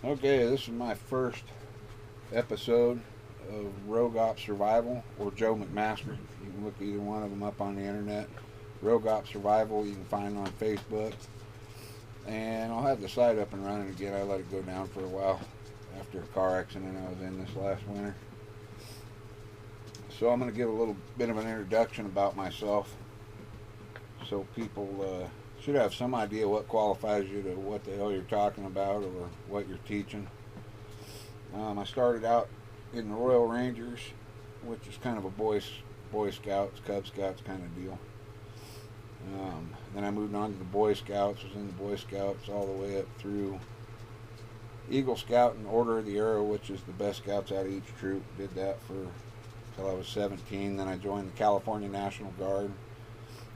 Okay, this is my first episode of Rogue Op Survival or Joe McMaster. You can look either one of them up on the internet. Rogue Op Survival you can find on Facebook. And I'll have the site up and running again. I let it go down for a while after a car accident I was in this last winter. So I'm going to give a little bit of an introduction about myself so people should have some idea what qualifies you to what the hell you're talking about or what you're teaching. I started out in the Royal Rangers, which is kind of a Boy Scouts, Cub Scouts kind of deal. Then I moved on to the Boy Scouts, was in the Boy Scouts all the way up through Eagle Scout and Order of the Arrow, which is the best scouts out of each troop. Did that for until I was 17. Then I joined the California National Guard.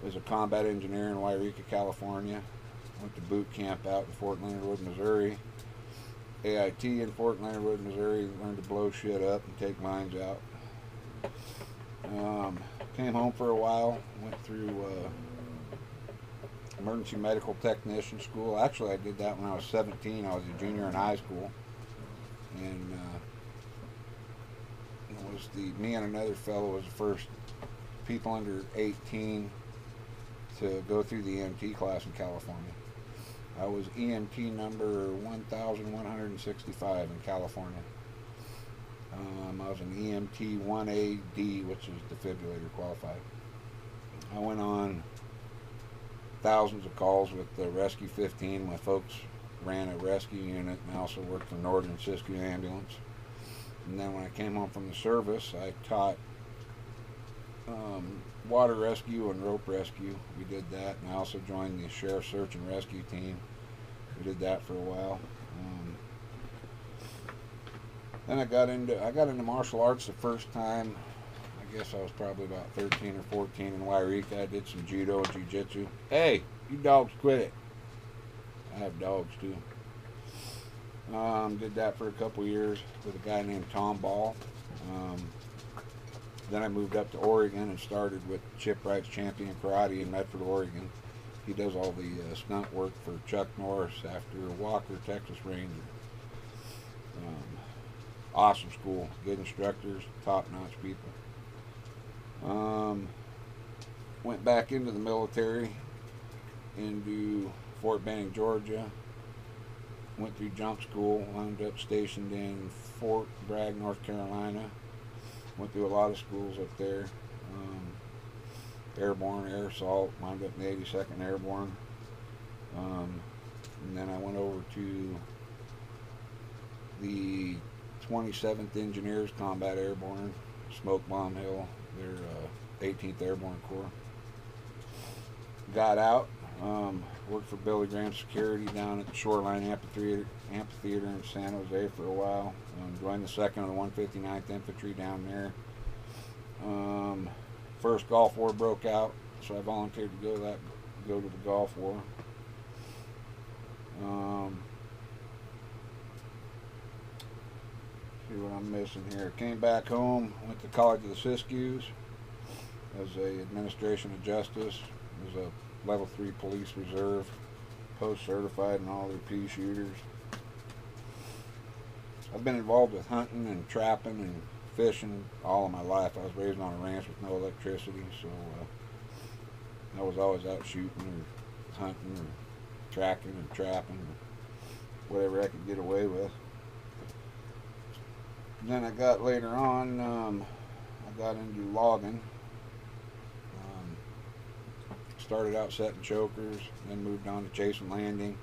Was a combat engineer in Wairika, California. Went to boot camp out in Fort Leonard Wood, Missouri. AIT in Fort Leonard Wood, Missouri. Learned to blow shit up and take mines out. Came home for a while. Went through emergency medical technician school. Actually, I did that when I was 17. I was a junior in high school, and it was me and another fellow was the first people under 18 to go through the EMT class in California. I was EMT number 1,165 in California. I was an EMT 1AD, which is defibrillator qualified. I went on thousands of calls with the Rescue 15. My folks ran a rescue unit, and I also worked for Northern Siskiyou Ambulance. And then when I came home from the service, I taught water rescue and rope rescue. We did that, and I also joined the Sheriff's Search and Rescue team. We did that for a while. Then I got into martial arts the first time. I guess I was probably about 13 or 14 in Wairika. I did some judo and jiu-jitsu. Hey, you dogs quit it. I have dogs too. Did that for a couple years with a guy named Tom Ball. Then I moved up to Oregon and started with Chip Wright's Champion Karate in Medford, Oregon. He does all the stunt work for Chuck Norris after Walker, Texas Ranger. Awesome school, good instructors, top-notch people. Went back into the military, into Fort Benning, Georgia. Went through jump school, wound up stationed in Fort Bragg, North Carolina. Went through a lot of schools up there. Airborne, Air Assault, wound up in the 82nd Airborne. And then I went over to the 27th Engineers Combat Airborne, Smoke Bomb Hill, their 18th Airborne Corps. Got out, worked for Billy Graham Security down at the Shoreline Amphitheater in San Jose for a while. Joined the 2nd of the 159th Infantry down there. First Gulf War broke out, so I volunteered to go to the Gulf War. See what I'm missing here. Came back home, went to College of the Siskiyous as a administration of justice. Was a level 3 police reserve, post certified in all their pea shooters. I've been involved with hunting and trapping and fishing all of my life. I was raised on a ranch with no electricity, so I was always out shooting or hunting or tracking and trapping or whatever I could get away with. And then I got later on, I got into logging. Started out setting chokers, then moved on to chasing landing,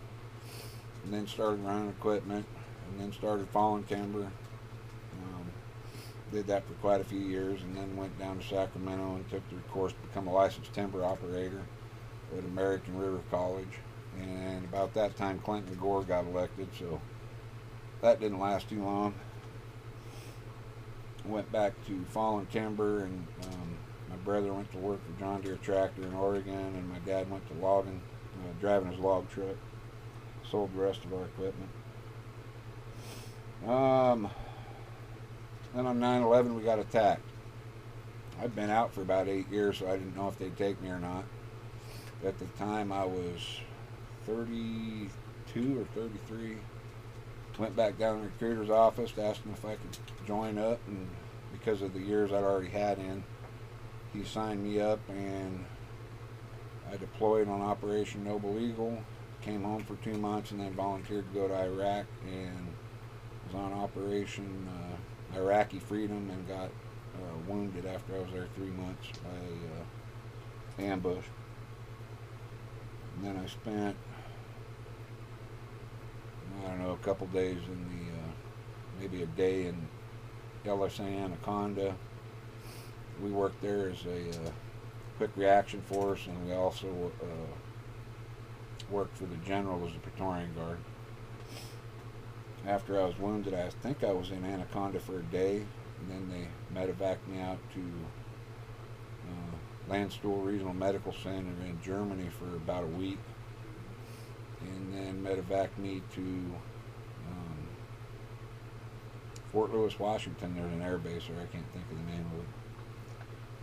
and then started running equipment, and then started falling timber. Did that for quite a few years, and then went down to Sacramento and took the course to become a licensed timber operator at American River College. And about that time, Clinton Gore got elected, so that didn't last too long. Went back to falling timber, and my brother went to work for John Deere Tractor in Oregon, and my dad went to logging, driving his log truck. Sold the rest of our equipment. Then on 9/11 we got attacked. I'd been out for about 8 years, so I didn't know if they'd take me or not. At the time I was 32 or 33. Went back down to the recruiter's office, asked him if I could join up, and because of the years I'd already had in, he signed me up, and I deployed on Operation Noble Eagle, came home for 2 months, and then volunteered to go to Iraq, and was on Operation Iraqi Freedom, and got wounded after I was there 3 months by ambush. And then I spent, I don't know, a couple days in the, maybe a day in LSA Anaconda. We worked there as a quick reaction force, and we also worked for the general as a Praetorian Guard. After I was wounded, I think I was in Anaconda for a day, and then they medevaced me out to Landstuhl Regional Medical Center in Germany for about a week, and then medevaced me to Fort Lewis, Washington. There's an air base there. I can't think of the name of it.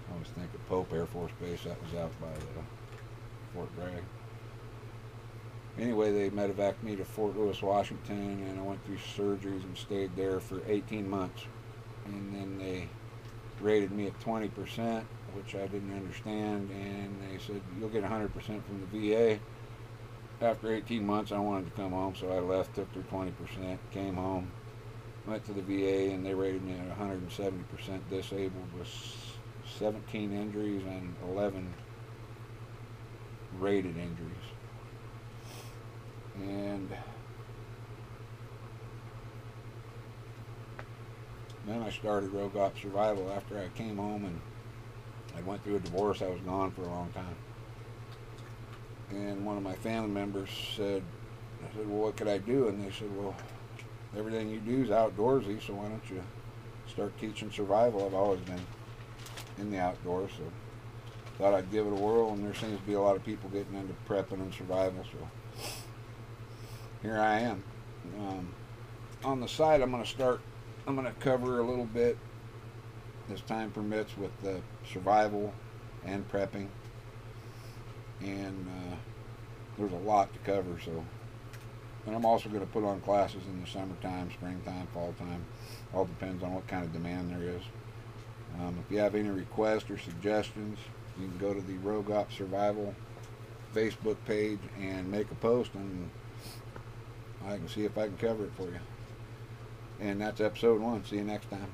I always think of Pope Air Force Base. That was out by Fort Bragg. Anyway, they medevaced me to Fort Lewis, Washington, and I went through surgeries and stayed there for 18 months. And then they rated me at 20%, which I didn't understand, and they said, you'll get 100% from the VA. After 18 months, I wanted to come home, so I left, took their 20%, came home, went to the VA, and they rated me at 170% disabled with 17 injuries and 11 rated injuries. And then I started Rogue Op Survival after I came home, and I went through a divorce. I was gone for a long time. And one of my family members said, I said, well, what could I do? And they said, well, everything you do is outdoorsy, so why don't you start teaching survival? I've always been in the outdoors, so thought I'd give it a whirl, and there seems to be a lot of people getting into prepping and survival, so here I am. On the side, I'm going to cover a little bit, as time permits, with survival and prepping, and there's a lot to cover, so. And I'm also going to put on classes in the summertime, springtime, fall time. All depends on what kind of demand there is. If you have any requests or suggestions, you can go to the Rogue Op Survival Facebook page and make a post, and I can see if I can cover it for you. And that's episode 1. See you next time.